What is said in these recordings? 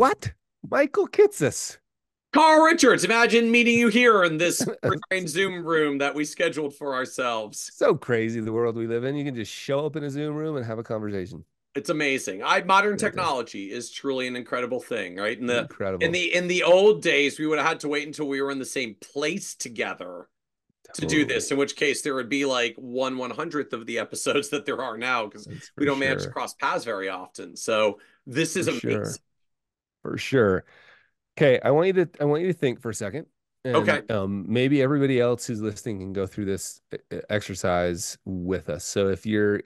What? Michael Kitces. Carl Richards, imagine meeting you here in this preparing Zoom room that we scheduled for ourselves. So crazy the world we live in. You can just show up in a Zoom room and have a conversation. It's amazing. Modern Fantastic. technology is truly an incredible thing, right? In the in Incredible. the in the old days, we would have had to wait until we were in the same place together to do Totally. this, in which case there would be like 1/100th of the episodes that there are now because That's we for don't manage to sure. cross paths very often. So this is For amazing. sure. For sure. Okay, I want you to think for a second, and Okay. maybe everybody else who's listening can go through this exercise with us. So if you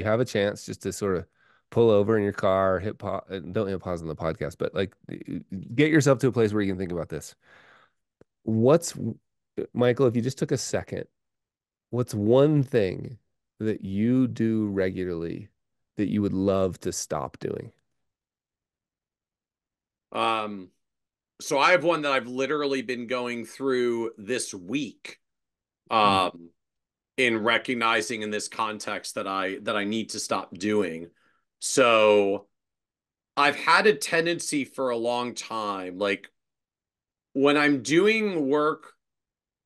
have a chance just to sort of pull over in your car, hit pause, don't hit pause on the podcast, but like get yourself to a place where you can think about this. What's Michael, if you just took a second, what's one thing that you do regularly that you would love to stop doing? Um, so I have one that I've literally been going through this week. Mm, Um, in recognizing in this context that I need to stop doing. So I've had a tendency for a long time, like when I'm doing work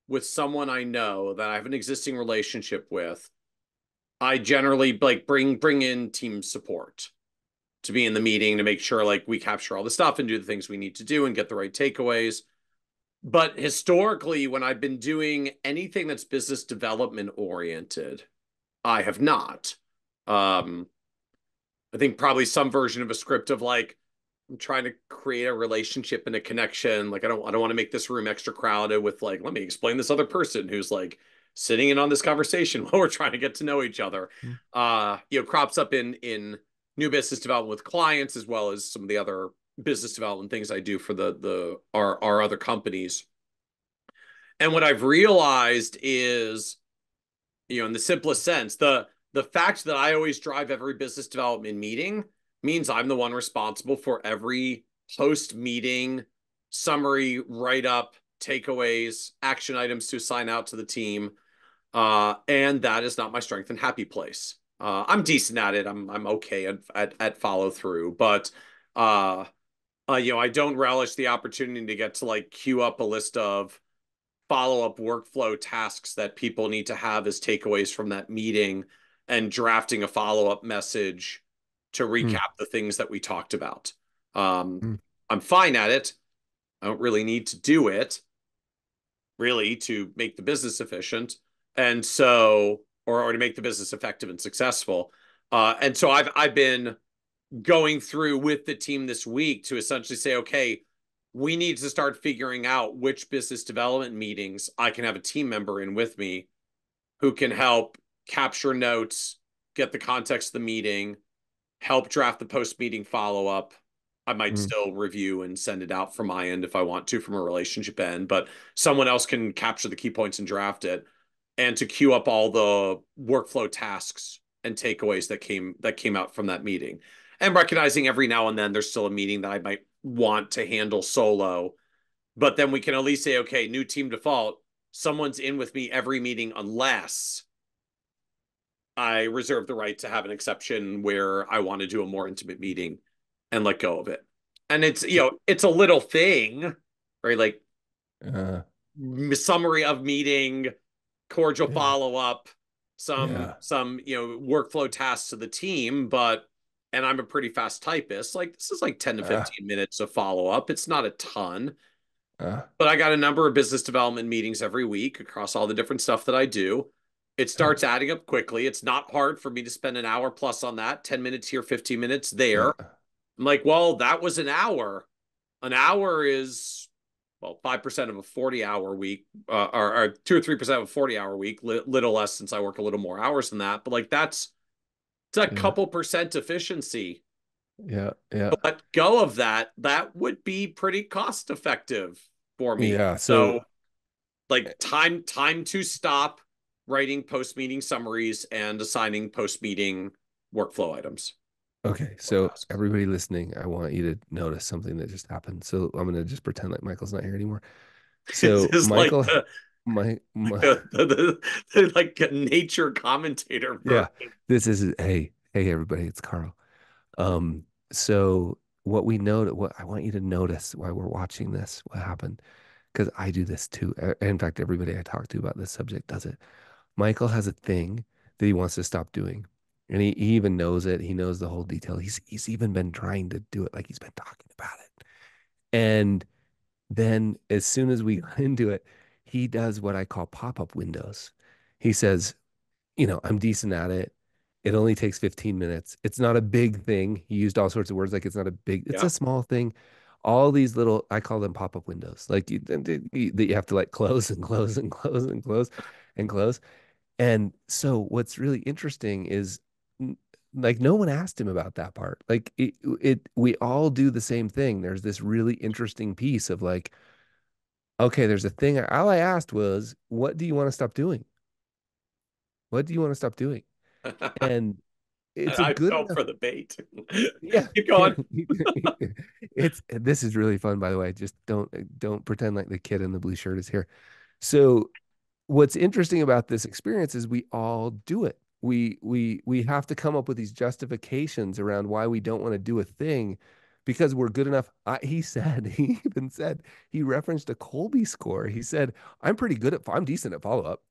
with someone I know that I have an existing relationship with, I generally like bring in team support to be in the meeting to make sure like we capture all the stuff and do the things we need to do and get the right takeaways. But historically, when I've been doing anything that's business development oriented, I have not. Um, I think probably some version of a script of like I'm trying to create a relationship and a connection. Like I don't want to make this room extra crowded with like let me explain this other person who's like sitting in on this conversation while we're trying to get to know each other. mm, Crops up in new business development with clients as well as some of the other business development things I do for the our other companies. And what I've realized is in the simplest sense, the fact that I always drive every business development meeting means I'm the one responsible for every post meeting summary, write up, takeaways, action items to assign out to the team. And that is not my strength and happy place. I'm decent at it. I'm okay at follow through, but uh, I don't relish the opportunity to get to like queue up a list of follow-up workflow tasks that people need to have as takeaways from that meeting and drafting a follow-up message to mm, recap the things that we talked about. Um, mm, I'm fine at it. I don't really need to do it really to make the business efficient. And so, or to make the business effective and successful. And so I've been going through with the team this week to essentially say, okay, we need to start figuring out which business development meetings I can have a team member in with me who can help capture notes, get the context of the meeting, help draft the post meeting follow up. I might mm, still review and send it out from my end if I want to from a relationship end, but someone else can capture the key points and draft it and to queue up all the workflow tasks and takeaways that came out from that meeting. And recognizing every now and then there's still a meeting that I might want to handle solo, but then we can at least say, okay, new team default, someone's in with me every meeting unless I reserve the right to have an exception where I want to do a more intimate meeting and let go of it. And it's a little thing, right? Like uh, summary of meeting, cordial yeah, follow up, some yeah, some workflow tasks to the team, but and I'm a pretty fast typist. Like this is like 10 to uh, 15 minutes of follow up. It's not a ton, uh, but I got a number of business development meetings every week across all the different stuff that I do. It uh, starts adding up quickly. It's not hard for me to spend an hour plus on that, 10 minutes here, 15 minutes there. uh, I'm like, well, that was an hour. An hour is, well, 5% of a 40-hour week, or 2 or 3% of a 40-hour week, little less since I work a little more hours than that. But like it's a yeah, couple percent efficiency. yeah, yeah, Let go of that. That would be pretty cost effective for me. yeah. So So, like time to stop writing post meeting summaries and assigning post meeting workflow items okay, or so tasks. everybody listening, I want you to notice something that just happened. So I'm gonna just pretend like Michael's not here anymore. This So is like Michael, my the like a nature commentator yeah, version. this is hey, hey everybody, it's Carl. Um, so what we know, what I want you to notice while we're watching this, what happened, because I do this too. In fact, everybody I talk to about this subject does it. Michael has a thing that he wants to stop doing. And he even knows it. He knows the whole detail. He's even been trying to do it, like he's been talking about it. And then as soon as we got into it, he does what I call pop-up windows. He says, I'm decent at it. It only takes 15 minutes. It's not a big thing. He used all sorts of words like it's not a big, it's Yeah. a small thing. All these little, I call them pop-up windows, like that you have to like close and close and close and close and close. And so what's really interesting is like no one asked him about that part. Like we all do the same thing. There's this really interesting piece of like, okay, there's a thing. All I asked was, what do you want to stop doing? What do you want to stop doing? And it's a I good fell enough, for the bait. yeah. Keep going. It's this is really fun, by the way. Just don't pretend like the kid in the blue shirt is here. So what's interesting about this experience is we all do it. We have to come up with these justifications around why we don't want to do a thing because we're good enough. He said, he even said, he referenced a Colby score. He said, I'm decent at follow up.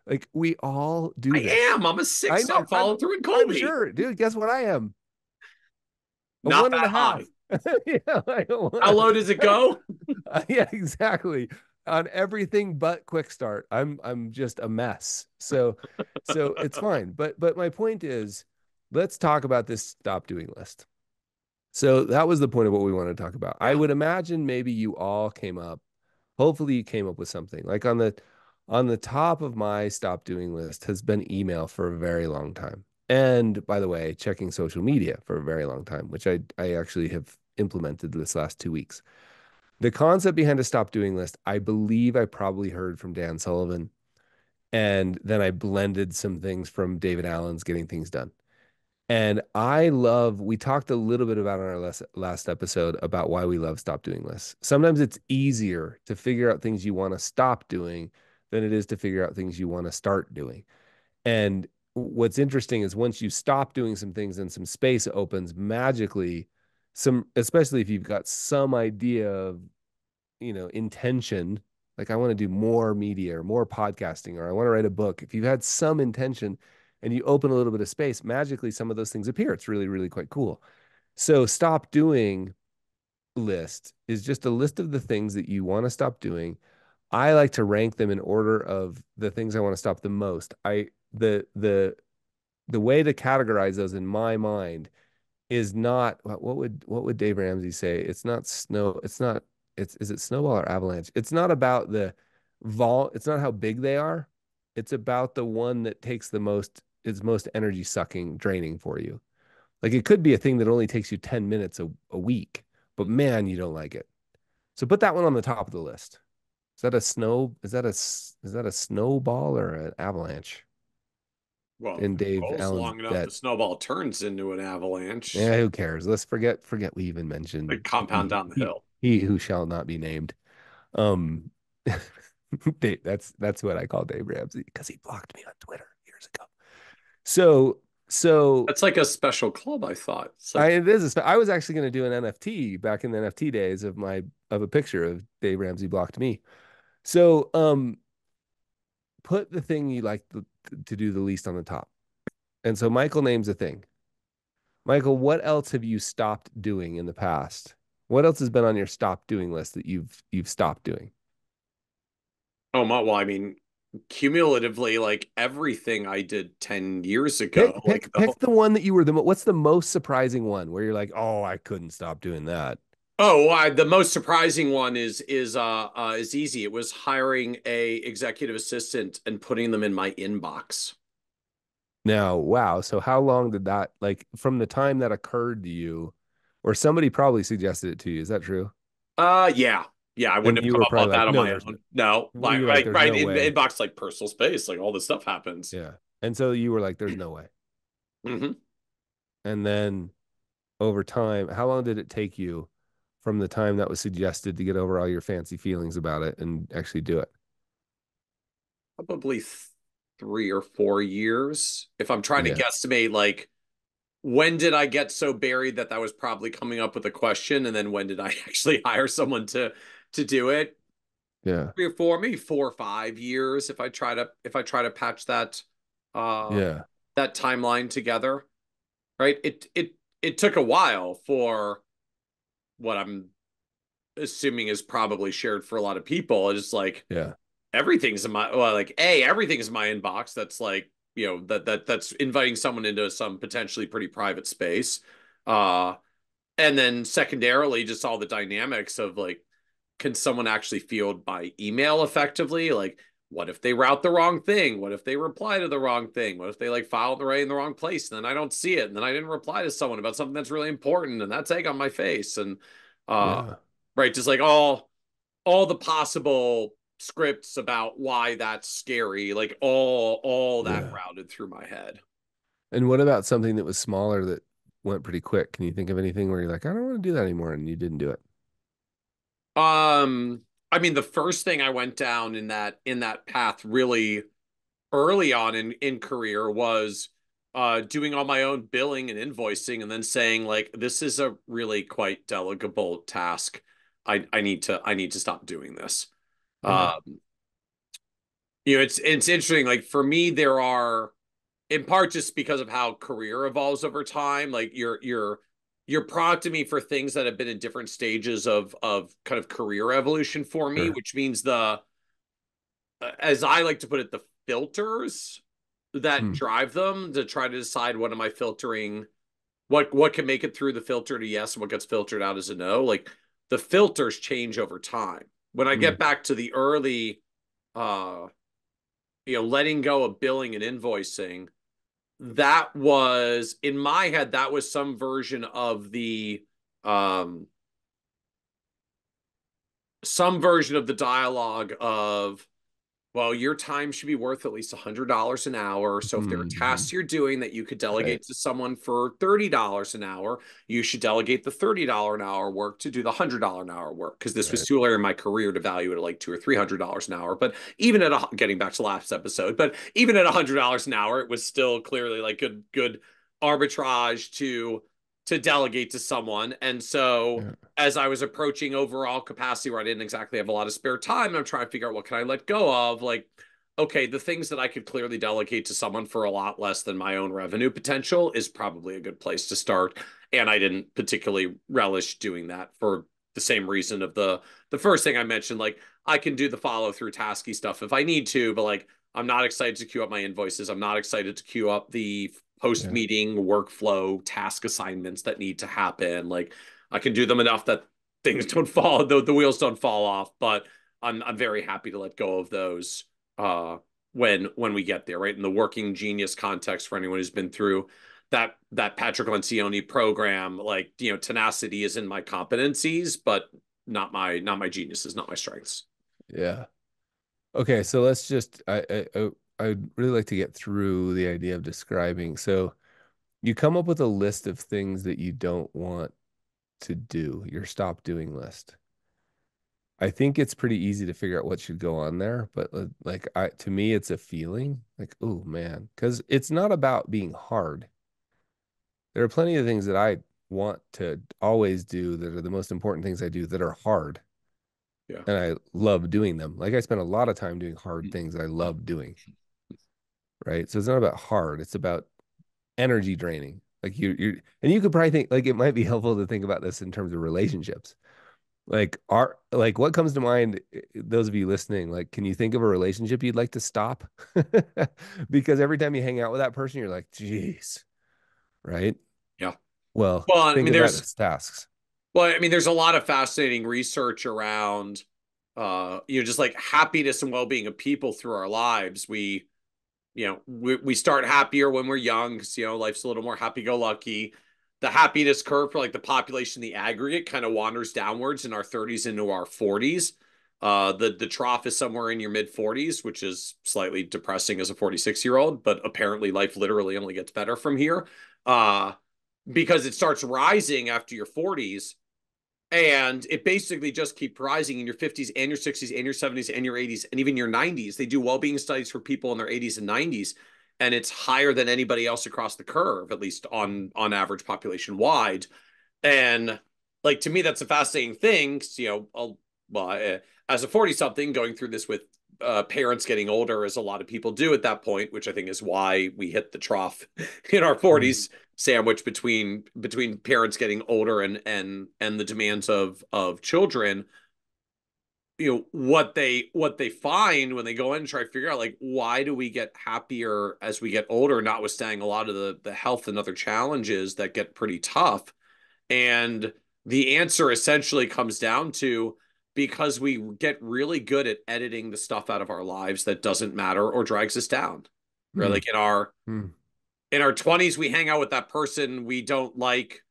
Like we all do I this. am. I'm a I six know. on follow through in I'm Colby. sure, dude. Guess what I am? A Not one and that a high. half. Yeah, like a How one. low does it go? Yeah, exactly. On everything but quick start. I'm just a mess. So it's fine. But my point is, let's talk about this stop doing list. So that was the point of what we wanted to talk about. I Yeah. would imagine maybe you all came up, hopefully you came up with something. Like on the top of my stop doing list has been email for a very long time. And by the way, checking social media for a very long time, which I actually have implemented this last 2 weeks. The concept behind a stop doing list, I believe I probably heard from Dan Sullivan. And then I blended some things from David Allen's Getting Things Done. And we talked a little bit about on our last episode about why we love stop doing lists. Sometimes it's easier to figure out things you want to stop doing than it is to figure out things you want to start doing. And what's interesting is once you stop doing some things and some space opens magically, especially if you've got some idea of intention, like I want to do more media or more podcasting, or I want to write a book. If you've had some intention and you open a little bit of space, magically some of those things appear. It's really, really quite cool. So stop doing list is just a list of the things that you want to stop doing. I like to rank them in order of the things I want to stop the most. The way to categorize those in my mind is not what would Dave Ramsey say? It's not snow. It's not. It's is it snowball or avalanche? It's not about the vol. It's not how big they are. It's about the one that takes the most is most energy sucking, draining for you. Like it could be a thing that only takes you 10 minutes a week, but man, you don't like it. So put that one on the top of the list. Is that a snow? Is that a snowball or an avalanche? Well, if In it Dave rolls Allen's long enough, the bet. snowball turns into an avalanche. Yeah, who cares? Let's forget we even mentioned Like compound he down the he hill. he who shall not be named. Um that's what I call Dave Ramsey because he blocked me on Twitter years ago. So so That's like a special club, I thought. It's I like, it is I was actually going to do an NFT back in the NFT days of a picture of Dave Ramsey blocked me. So put the thing you like to do the least on the top. And so Michael names a thing. Michael, what else have you stopped doing in the past? What else has been on your stop doing list that you've stopped doing? oh my, well, I mean, cumulatively, like everything I did 10 years ago, Pick like pick pick the one that you were what's the most surprising one where you're like, "Oh, I couldn't stop doing that." the most surprising one is easy. It was hiring a executive assistant and putting them in my inbox. Now, wow. So how long did that like from the time that occurred to you or somebody probably suggested it to you. Is that true? Yeah. Yeah, I wouldn't And have you come were up probably on like, that on "No, my there's no." own. No, Were like you like, "There's right no in way." inbox, like personal space, like all this stuff happens. Yeah. And so you were like, "There's no way." Hmm. And then over time, how long did it take you from the time that was suggested to get over all your fancy feelings about it and actually do it? Probably 3 or 4 years. If I'm trying to Yeah. guesstimate, like when did I get so buried that that was probably coming up with a question, and then when did I actually hire someone to do it? Yeah. 3 or 4, maybe 4 or 5 years if I try to patch uh Yeah. that timeline together, right? It took a while for what I'm assuming is probably shared for a lot of people. It's like Yeah. everything's in my well, like everything's in my inbox. That's like, that's inviting someone into some potentially pretty private space. Uh and then secondarily, just all the dynamics of like, can someone actually field by email effectively? Like, what if they route the wrong thing? What if they reply to the wrong thing? What if they like file the right in the wrong place and then I don't see it and then I didn't reply to someone about something that's really important and that's egg on my face and uh Yeah. right, just like all the possible scripts about why that's scary, like all that Yeah. routed through my head. And what about something that was smaller that went pretty quick? Can you think of anything where you're like, I don't want to do that anymore, and you didn't do it? Um, I mean, the first thing I went down in that path really early on in career was doing all my own billing and invoicing and then saying like, this is a really quite delegable task. I need to stop doing this. Yeah. Um, it's interesting. Like for me, there are, in part just because of how career evolves over time, like you're prompting me for things that have been in different stages of kind of career evolution for me, Sure. which means the as I like to put it, the filters that Hmm. drive them to try to decide what am I filtering, what can make it through the filter to yes and what gets filtered out as a no. Like the filters change over time. When I Hmm. get back to the early uh letting go of billing and invoicing, that was in my head, that was um some version of the dialogue of, well, your time should be worth at least $100 an hour. So if there are Hmm. tasks you're doing that you could Right. delegate to someone for $30 an hour, you should delegate the $30 an hour work to do the $100 an hour work. Because this was Right. too early in my career to value it at like $200 or $300 an hour. But even at getting back to last episode, but even at $100 an hour, it was still clearly like good arbitrage to delegate to someone. And so Yeah. as I was approaching overall capacity where I didn't exactly have a lot of spare time, I'm trying to figure out what can I let go of. Like, okay, the things that I could clearly delegate to someone for a lot less than my own revenue potential is probably a good place to start. And I didn't particularly relish doing that for the same reason of the first thing I mentioned. Like, I can do the follow through tasky stuff if I need to, but like, I'm not excited to queue up my invoices. I'm not excited to queue up the post Yeah. meeting workflow task assignments that need to happen. Like, I can do them enough that things don't fall, the wheels don't fall off. But I'm very happy to let go of those uh, when we get there, right? In the working genius context, for anyone who's been through that Patrick Lencioni program, like tenacity is in my competencies, but not my geniuses, not my strengths. Yeah. Okay. So let's just, I'd really like to get through the idea of describing. So you come up with a list of things that you don't want to do, your stop doing list. I think it's pretty easy to figure out what should go on there, but like to me it's a feeling like, oh man, because it's not about being hard. There are plenty of things that I want to always do that are the most important things I do that are hard, Yeah. and I love doing them. Like I spend a lot of time doing hard things that I love doing, right? So it's not about hard, it's about energy draining. Like and you could probably think like it might be helpful to think about this in terms of relationships. Like what comes to mind, those of you listening, like can you think of a relationship you'd like to stop? Because every time you hang out with that person, you're like, geez, right? Yeah. Well, Well, I think mean, of that as tasks. there's a lot of fascinating research around, just like happiness and well-being of people through our lives. We start happier when we're young because life's a little more happy-go-lucky. The happiness curve for like the population, the aggregate, kind of wanders downwards in our 30s into our 40s. The trough is somewhere in your mid 40s, which is slightly depressing as a 46-year-old, but apparently life literally only gets better from here. Uh, because it starts rising after your 40s, and it basically just keeps rising in your 50s and your 60s and your 70s and your 80s and even your 90s. They do well-being studies for people in their 80s and 90s. and it's higher than anybody else across the curve, at least on average population wide. And like to me, that's a fascinating thing. 'Cause, well, as a 40 something going through this with parents getting older, as a lot of people do at that point, which I think is why we hit the trough in our Mm. 40s, sandwich between parents getting older and the demands of children. What they find when they go in and try to figure out, like, why do we get happier as we get older, notwithstanding a lot of the health and other challenges that get pretty tough. And the answer essentially comes down to, because we get really good at editing the stuff out of our lives that doesn't matter or drags us down. Right? Mm. Like in our Mm. 20s, we hang out with that person we don't like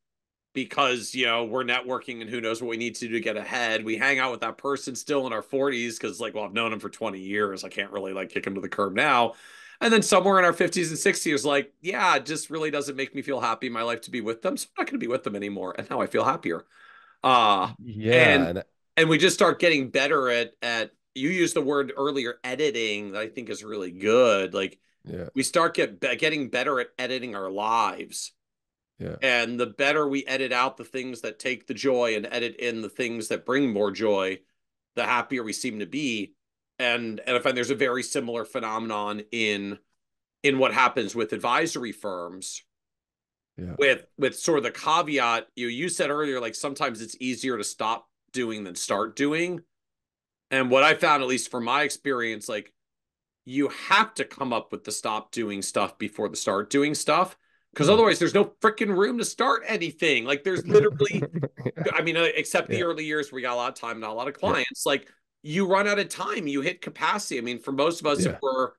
because we're networking and who knows what we need to do to get ahead. We hang out with that person still in our 40s because, like, well, I've known him for 20 years. I can't really like kick him to the curb now. And then somewhere in our 50s and 60s, like, yeah, it just really doesn't make me feel happy in my life to be with them. So I'm not going to be with them anymore. And now I feel happier. Uh Yeah, and and we just start getting better at you used the word earlier, editing, that I think is really good. Like yeah, we start getting better at editing our lives, yeah, and the better we edit out the things that take the joy and edit in the things that bring more joy, the happier we seem to be. And I find there's a very similar phenomenon in what happens with advisory firms, yeah, with sort of the caveat you said earlier, like sometimes it's easier to stop doing than start doing. And what I found, at least from my experience, like you have to come up with the stop doing stuff before the start doing stuff, because mm. otherwise there's no freaking room to start anything. Like there's literally, Yeah, I mean, except the yeah, early years where we got a lot of time, not a lot of yeah, clients, like you run out of time, you hit capacity. I mean, for most of us, if yeah, we're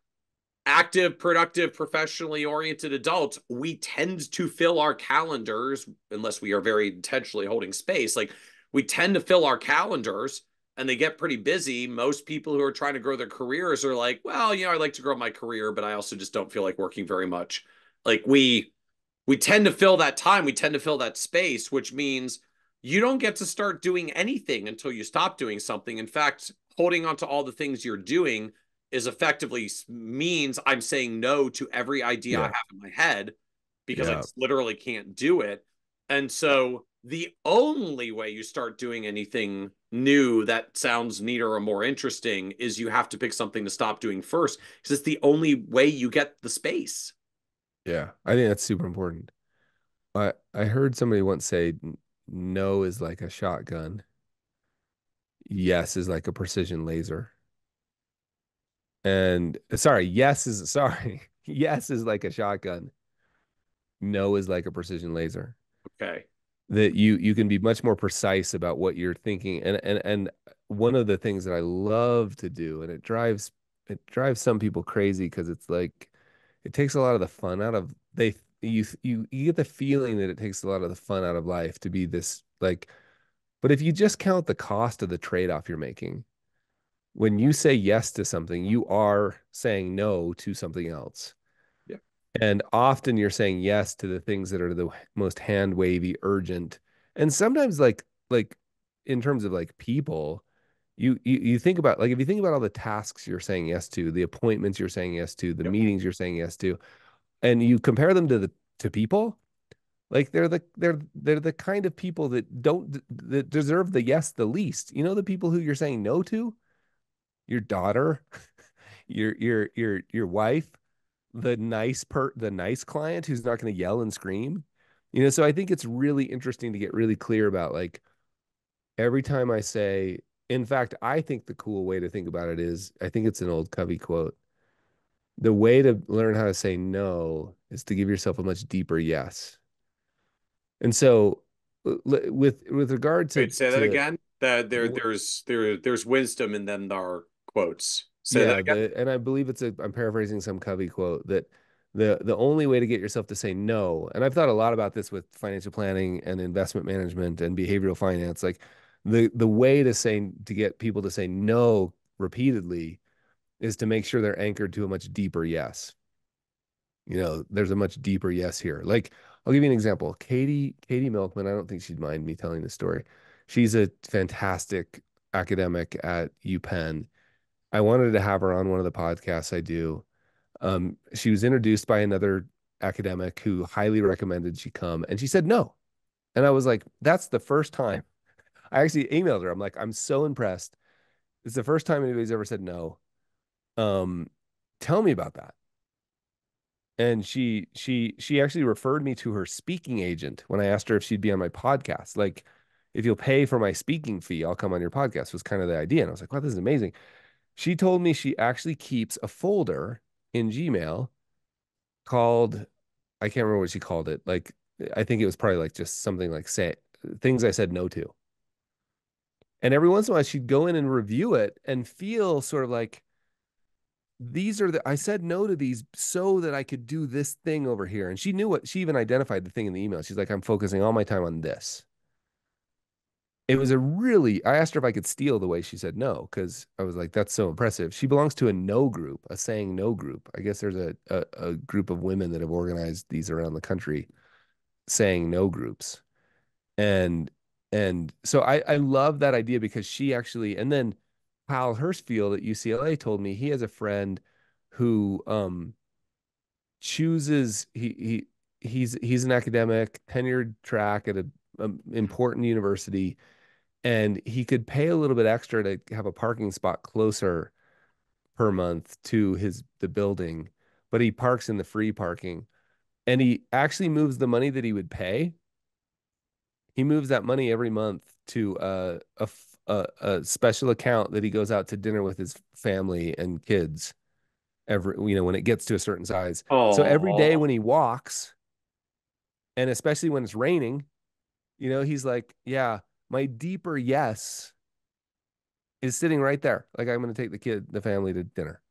active, productive, professionally oriented adults, we tend to fill our calendars, unless we are very intentionally holding space. Like we tend to fill our calendars and they get pretty busy. Most people who are trying to grow their careers are like, well, I'd like to grow my career, but I also just don't feel like working very much. Like we tend to fill that time, we tend to fill that space, which means you don't get to start doing anything until you stop doing something. In fact, holding on to all the things you're doing is effectively means I'm saying no to every idea I yeah, have in my head because I yeah, just literally can't do it. And so the only way you start doing anything new that sounds neater or more interesting is you have to pick something to stop doing first, because it's the only way you get the space. yeah. I think that's super important. I heard somebody once say no is like a shotgun, yes is like a precision laser. And sorry, yes is sorry. Yes is like a shotgun. No is like a precision laser. Okay. That you can be much more precise about what you're thinking. And one of the things that I love to do, and it drives some people crazy because it's like it takes a lot of the fun out of you get the feeling that it takes a lot of the fun out of life to be this like, but if you just count the cost of the trade-off you're making, when you say yes to something, you are saying no to something else. Yeah. And often you're saying yes to the things that are the most hand wavy, urgent. And sometimes like in terms of like people, you think about like if you think about all the tasks you're saying yes to, the appointments you're saying yes to, the Yep. meetings you're saying yes to, and you compare them to people, like they're the kind of people that deserve the yes the least. You know, the people who you're saying no to, your daughter, your wife, the nice client who's not going to yell and scream. You know, so I think it's really interesting to get really clear about like every time I say, in fact, I think the cool way to think about it is I think it's an old Covey quote. The way to learn how to say no is to give yourself a much deeper yes. And so with regard Wait, say that to again. That there's wisdom in them. There are quotes. Say that yeah, again. and I believe I'm paraphrasing some Covey quote that the only way to get yourself to say no, and I've thought a lot about this with financial planning and investment management and behavioral finance, like the way to get people to say no repeatedly is to make sure they're anchored to a much deeper yes. You know, there's a much deeper yes here. Like I'll give you an example. Katie Milkman, I don't think she'd mind me telling this story. She's a fantastic academic at UPenn. I wanted to have her on one of the podcasts I do. She was introduced by another academic who highly recommended she come, and she said no. And I was like, that's the first time. I actually emailed her. I'm like, I'm so impressed. It's the first time anybody's ever said no. Um, Tell me about that. And she actually referred me to her speaking agent when I asked her if she'd be on my podcast. Like, if you'll pay for my speaking fee, I'll come on your podcast, was kind of the idea. And I was like, wow, this is amazing. She told me she actually keeps a folder in Gmail called, I can't remember what she called it. Like, I think it was probably like just something like say things I said no to. And every once in a while she'd go in and review it and feel sort of like, these are the, I said no to these so that I could do this thing over here. And she knew what, she even identified the thing in the email. She's like, I'm focusing all my time on this. It was a really, I asked her if I could steal the way she said no, because I was like, that's so impressive. She belongs to a no group, a saying no group. I guess there's a group of women that have organized these around the country, saying no groups. And so I love that idea because she actually, and then Kyle Hirschfield at UCLA told me he has a friend who chooses he's an academic, tenured track at a important university, and he could pay a little bit extra to have a parking spot closer per month to the building, but he parks in the free parking, and he actually moves the money that he would pay. He moves that money every month to a special account that he goes out to dinner with his family and kids every, when it gets to a certain size. So every day Oh, when he walks, and especially when it's raining, he's like, yeah, my deeper yes is sitting right there. Like, I'm going to take the family to dinner.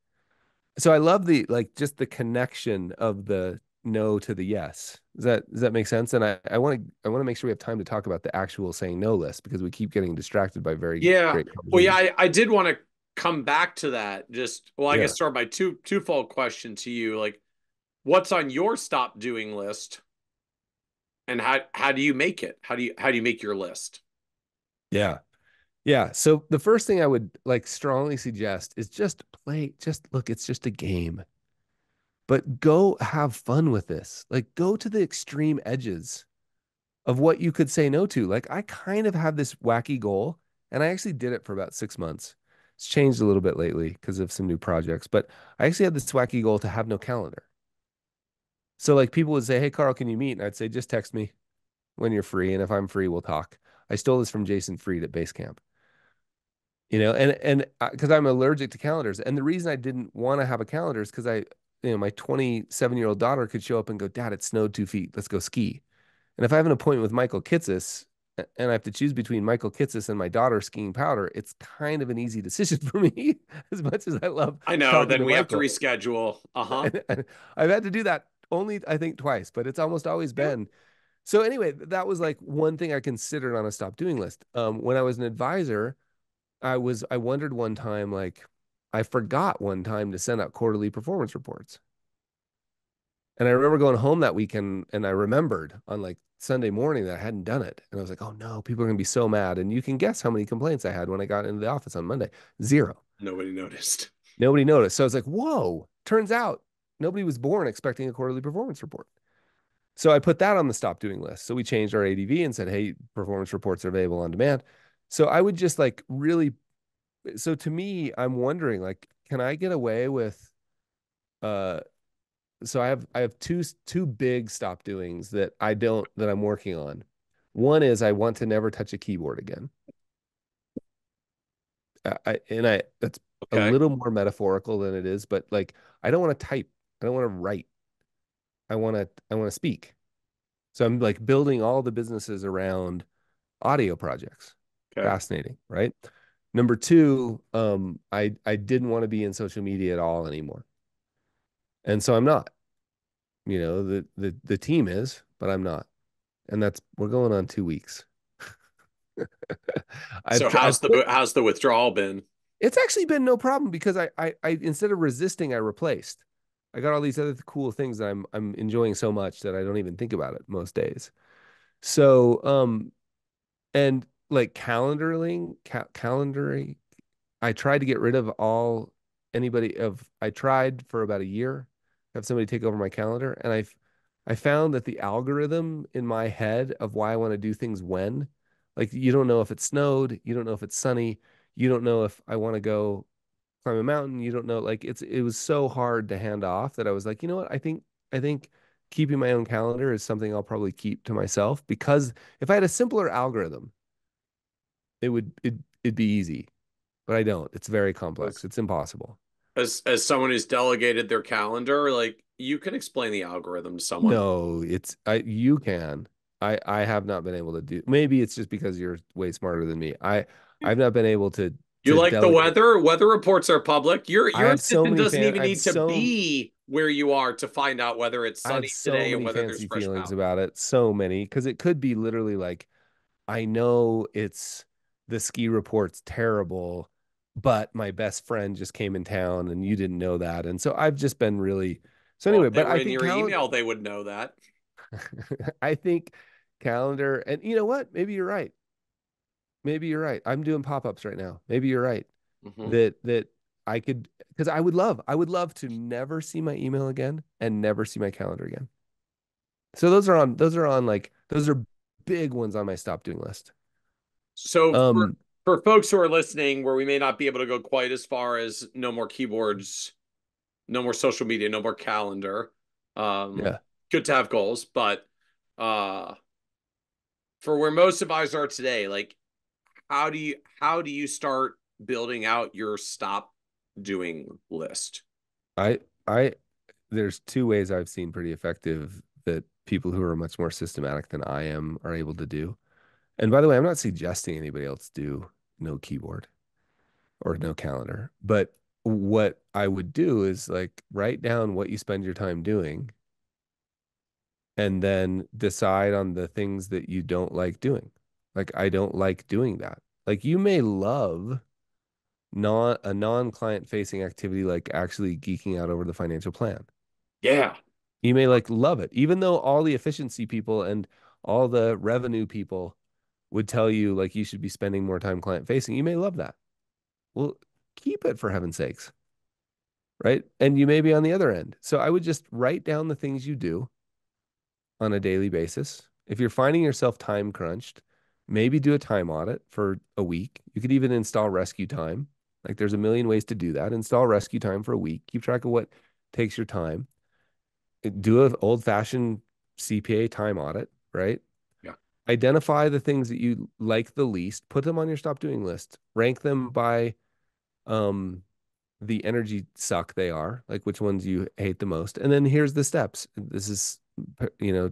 So I love the, like, just the connection of the no to the yes. Does that make sense? And I want to make sure we have time to talk about the actual saying no list, because we keep getting distracted by very yeah. great Well, yeah, conversations. I did want to come back to that. Just, well, I Yeah. guess start by twofold question to you. Like, what's on your stop doing list, and how do you make it? How do you make your list? Yeah. Yeah. So the first thing I would like strongly suggest is just look, it's just a game, but go have fun with this. Like, go to the extreme edges of what you could say no to. Like, I kind of have this wacky goal, and I actually did it for about 6 months. It's changed a little bit lately because of some new projects, but I actually had this wacky goal to have no calendar. So, like, people would say, "Hey, Carl, can you meet?" And I'd say, "Just text me when you're free, and if I'm free, we'll talk." I stole this from Jason Fried at Basecamp. And because I'm allergic to calendars, and the reason I didn't want to have a calendar is because my 27-year-old daughter could show up and go, "Dad, it snowed 2 feet. Let's go ski." And if I have an appointment with Michael Kitces and I have to choose between Michael Kitces and my daughter skiing powder, it's kind of an easy decision for me, as much as I love I know. talking Then to we have to Michael. reschedule. Uh-huh. And I've had to do that only, I think, twice, but it's almost always Yeah. been. So anyway, that was like one thing I considered on a stop doing list. When I was an advisor, I wondered one time, like, I forgot one time to send out quarterly performance reports. And I remember going home that weekend, and I remembered on like Sunday morning that I hadn't done it. And I was like, oh no, people are going to be so mad. And you can guess how many complaints I had when I got into the office on Monday. Zero. Nobody noticed. Nobody noticed. So I was like, whoa, turns out nobody was born expecting a quarterly performance report. So I put that on the stop doing list. So we changed our ADV and said, hey, performance reports are available on demand. So I would just like really, so to me, I'm wondering, like, can I get away with, uh, so I have two big stop doings that I'm working on. One is I want to never touch a keyboard again. That's a Okay. little more metaphorical than it is, but like, I don't want to type. I don't want to write. I want to speak. So I'm like building all the businesses around audio projects. Okay. Fascinating, right? Number two, I didn't want to be in social media at all anymore. And so I'm not. The team is, but I'm not. And that's, we're going on 2 weeks. So I've quit. how's the withdrawal been? It's actually been no problem because I instead of resisting, I replaced. I got all these other cool things that I'm enjoying so much that I don't even think about it most days. So and like calendaring, I tried to get rid of all anybody of I tried for about a year. have somebody take over my calendar, and I found that the algorithm in my head of why I want to do things when, like you don't know if it snowed, you don't know if it's sunny, you don't know if I want to go climb a mountain, you don't know, like it was so hard to hand off that I was like, you know what? I think keeping my own calendar is something I'll probably keep to myself, because if I had a simpler algorithm, it'd be easy, but I don't. It's very complex. As It's impossible. as someone who's delegated their calendar, like you can explain the algorithm to someone. No, it's I you can. I have not been able to do. Maybe it's just because you're way smarter than me. I've not been able You to like the delegate. weather? Weather reports are public. Your I your have so assistant many doesn't fan even need to be where you are to find out whether it's I have sunny so today and many whether there's fancy fresh feelings mountain. about it. So many, because it could be literally like, I know it's the ski report's terrible, but my best friend just came in town and you didn't know that. And so I've just been really, so Well, anyway, if they but were I in think your calendar, email, they would know that. I think calendar, and you know what? Maybe you're right. Maybe you're right. I'm doing pop-ups right now. Maybe you're right. Hmm. That I could, because I would love to never see my email again and never see my calendar again. So those are on like those are big ones on my stop doing list. So Um, for folks who are listening, where we may not be able to go quite as far as no more keyboards, no more social media, no more calendar. Um, yeah. Good to have goals, but uh, for where most of ours are today, like how do you start building out your stop doing list? I I there's two ways I've seen pretty effective that people who are much more systematic than I am are able to do. And by the way, I'm not suggesting anybody else do no keyboard or no calendar, but what I would do is like write down what you spend your time doing and then decide on the things that you don't like doing. Like I don't like doing that. Like you may love non-client facing activity like actually geeking out over the financial plan. Yeah. You may like love it, even though all the efficiency people and all the revenue people would tell you like you should be spending more time client facing. You may love that. Well, keep it for heaven's sakes, right? And you may be on the other end. So I would just write down the things you do on a daily basis. If you're finding yourself time crunched, maybe do a time audit for a week. You could even install rescue time. Like there's a million ways to do that. Install rescue time for a week. Keep track of what takes your time. Do an old fashioned CPA time audit, right? Yeah. Identify the things that you like the least, put them on your stop doing list, rank them by um, the energy suck they are, like which ones you hate the most. And then here's the steps. This is,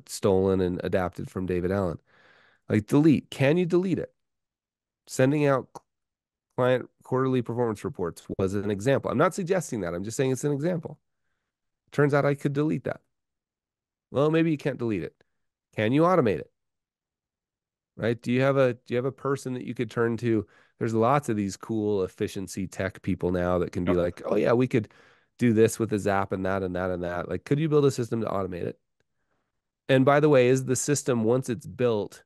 stolen and adapted from David Allen. Like delete. Can you delete it? Sending out client quarterly performance reports was an example. I'm not suggesting that. I'm just saying it's an example. Turns out I could delete that. Well, maybe you can't delete it. Can you automate it? Right? Do you have a person that you could turn to? There's lots of these cool efficiency tech people now that can be Yep. like, oh yeah, we could do this with a Zap and that and that and that. Like, could you build a system to automate it? And by the way, is the system once it's built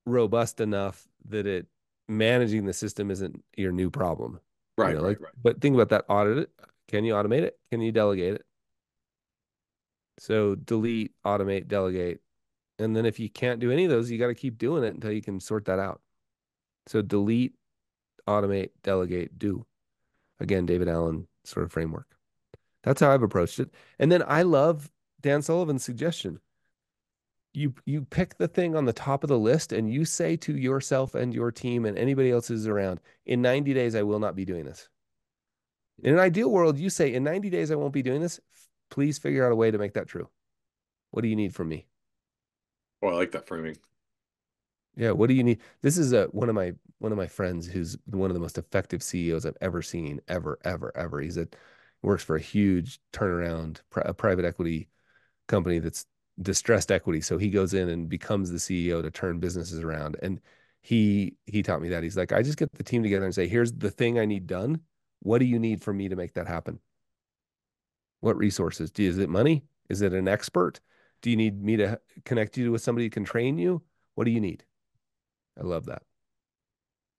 robust enough that it managing the system isn't your new problem? Right, right, Like, right. but think about that. Audit it. Can you automate it? Can you delegate it? So delete, automate, delegate. And then if you can't do any of those, you got to keep doing it until you can sort that out. So delete, automate, delegate, do. Again, David Allen sort of framework. That's how I've approached it. And then I love Dan Sullivan's suggestion. You pick the thing on the top of the list and you say to yourself and your team and anybody else who's around, in 90 days, I will not be doing this. In an ideal world, you say, in 90 days, I won't be doing this. Please figure out a way to make that true. What do you need from me? Oh, I like that framing. Yeah, what do you need? This is one of my friends who's one of the most effective CEOs I've ever seen, ever, ever, ever. Works for a huge turnaround, a private equity company that's distressed equity. So he goes in and becomes the CEO to turn businesses around. And he taught me that. He's like, I just get the team together and say, here's the thing I need done. What do you need from me to make that happen? What resources? Is it money? Is it an expert? Do you need me to connect you with somebody who can train you? What do you need? I love that.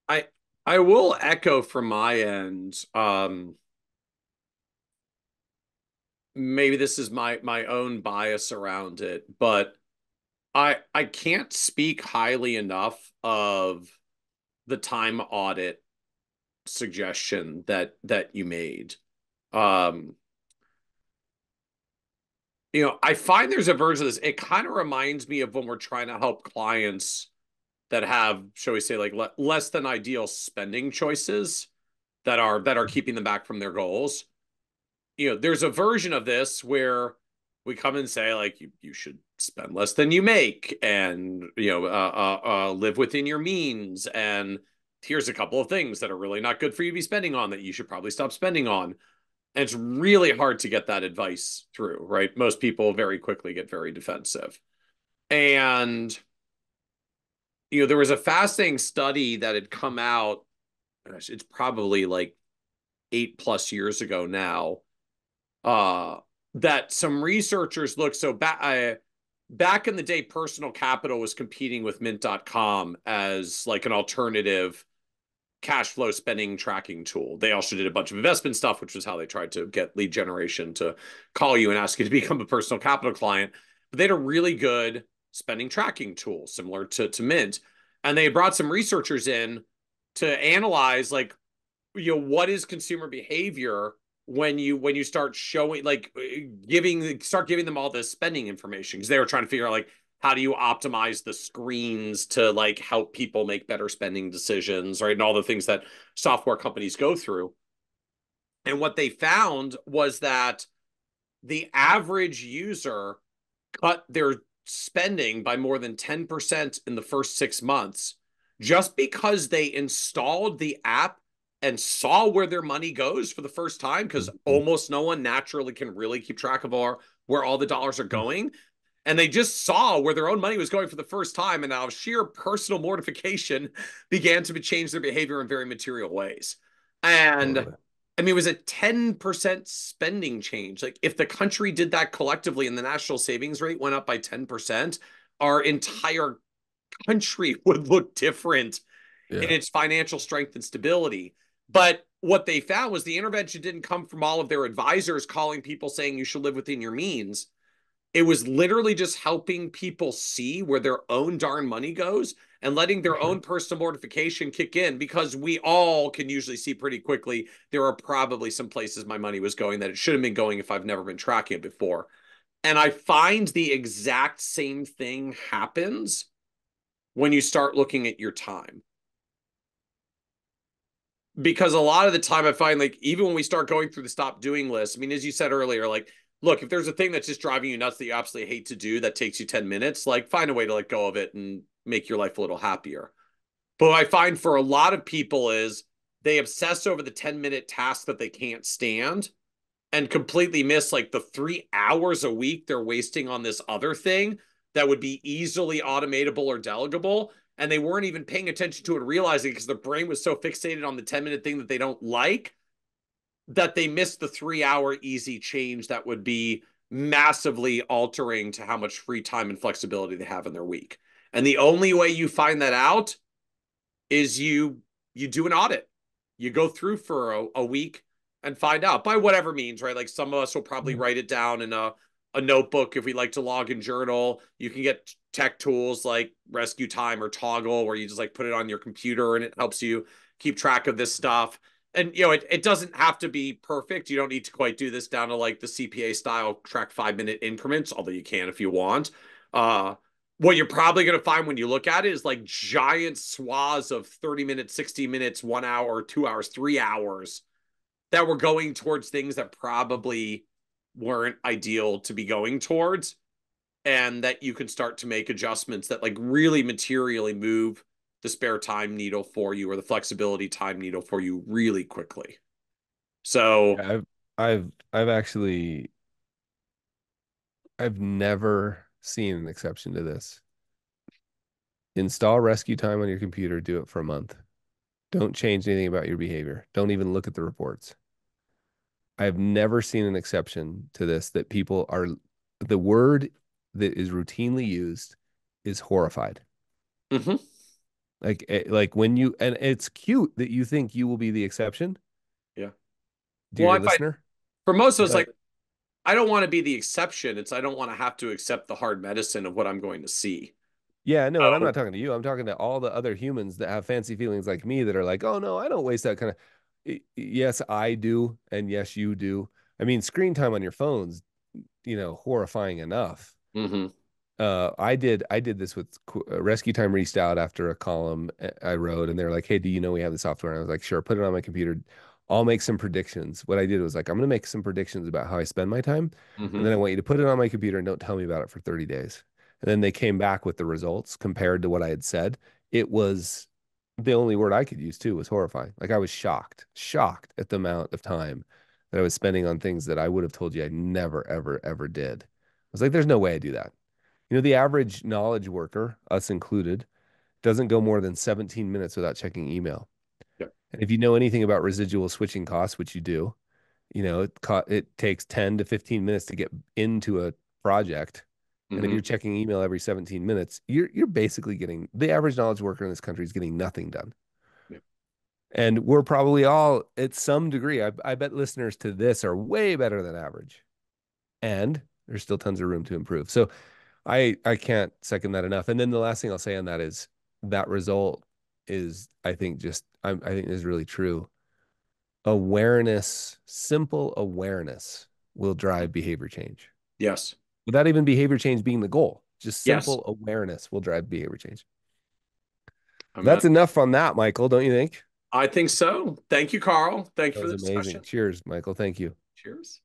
I I will echo from my end. maybe this is my own bias around it, but I can't speak highly enough of the time audit suggestion that you made. Um, I find there's a version of this. It kind of reminds me of when we're trying to help clients that have, shall we say, like less than ideal spending choices that are keeping them back from their goals. There's a version of this where we come and say like you should spend less than you make, and live within your means, and here's a couple of things that are really not good for you to be spending on that you should probably stop spending on. And it's really hard to get that advice through, right? Most people very quickly get very defensive. And there was a fascinating study that had come out, gosh, it's probably like 8+ years ago now, uh, that some researchers looked. So back in the day, Personal Capital was competing with Mint.com as like an alternative cash flow spending tracking tool. They also did a bunch of investment stuff, which was how they tried to get lead generation to call you and ask you to become a Personal Capital client. But they had a really good spending tracking tool similar to Mint. And they brought some researchers in to analyze like, what is consumer behavior when you start showing like giving them all this spending information, because they were trying to figure out like how do you optimize the screens to like help people make better spending decisions, right? And all the things that software companies go through. And what they found was that the average user cut their spending by more than 10% in the first 6 months just because they installed the app and saw where their money goes for the first time, because Mhm. almost no one naturally can really keep track of where all the dollars are going. And they just saw where their own money was going for the first time, and out of sheer personal mortification began to change their behavior in very material ways. And Totally. I mean, it was a 10% spending change. Like, if the country did that collectively and the national savings rate went up by 10%, our entire country would look different in Yeah. its financial strength and stability. But what they found was the intervention didn't come from all of their advisors calling people saying you should live within your means. It was literally just helping people see where their own darn money goes and letting For their own sure. personal mortification kick in, because we all can usually see pretty quickly there are probably some places my money was going that it should have been going if I've never been tracking it before. And I find the exact same thing happens when you start looking at your time. Because a lot of the time I find like even when we start going through the stop doing list, I mean, as you said earlier, like, look, if there's a thing that's just driving you nuts that you absolutely hate to do that takes you 10 minutes, like find a way to let go of it and make your life a little happier. But what I find for a lot of people is they obsess over the 10-minute task that they can't stand and completely miss like the 3 hours a week they're wasting on this other thing that would be easily automatable or delegable. And they weren't even paying attention to it, realizing, because their brain was so fixated on the 10-minute thing that they don't like, that they missed the 3 hour easy change that would be massively altering to how much free time and flexibility they have in their week. And the only way you find that out is you do an audit. You go through for a week and find out by whatever means, right? Like some of us will probably Yeah. write it down in a notebook if we like to log and journal. You can get tech tools like Rescue Time or Toggle where you just like put it on your computer and it helps you keep track of this stuff. And it doesn't have to be perfect. You don't need to quite do this down to like the CPA style track 5 minute increments, although you can if you want. Uh, what you're probably going to find when you look at it is like giant swaths of 30 minutes, 60 minutes, 1 hour, 2 hours, 3 hours that were going towards things that probably weren't ideal to be going towards. And that you can start to make adjustments that like really materially move the spare time needle for you or the flexibility time needle for you really quickly. So, Yeah, I've actually I've never seen an exception to this. Install rescue time on your computer, do it for a month. Don't change anything about your behavior. Don't even look at the reports. I've never seen an exception to this that people are, the word that is routinely used is horrified. mhm, Like when you, and it's cute that you think you will be the exception, yeah. Well, dear I find listener, for most of us, but like I don't want to be the exception. It's I don't want to have to accept the hard medicine of what I'm going to see. Yeah, no, and I'm not Oh, talking to you. I'm talking to all the other humans that have fancy feelings like me that are like, oh no, I don't waste that kind of. Yes, I do, and yes, you do. I mean, screen time on your phones, horrifying enough. hmm I did this with Rescue Time reached out after a column I wrote, and they're like, "Hey, do you know we have the software?" And I was like, "Sure, put it on my computer. I'll make some predictions." What I did was like, "I'm going to make some predictions about how I spend my time, and hmm then I want you to put it on my computer and don't tell me about it for 30 days." And then they came back with the results compared to what I had said. It was the only word I could use too was horrifying. Like I was shocked at the amount of time that I was spending on things that I would have told you I never, ever, ever did. I was like, "There's no way I do that." The average knowledge worker, us included, doesn't go more than 17 minutes without checking email. Yeah. And if you know anything about residual switching costs, which you do, it takes 10 to 15 minutes to get into a project. And if hmm you're checking email every 17 minutes, you're basically getting the average knowledge worker in this country is getting nothing done. Yeah. And we're probably all at some degree, I bet listeners to this are way better than average. And there's still tons of room to improve. So I can't second that enough. And then the last thing I'll say on that is that result is I think is really true. Awareness, simple awareness will drive behavior change. Yes. Without even behavior change being the goal. Just Yes. simple awareness will drive behavior change. I'm That's at, enough on that, Michael, don't you think? I think so. Thank you, Carl. Thank you That for was the amazing. discussion. Cheers, Michael. Thank you. Cheers.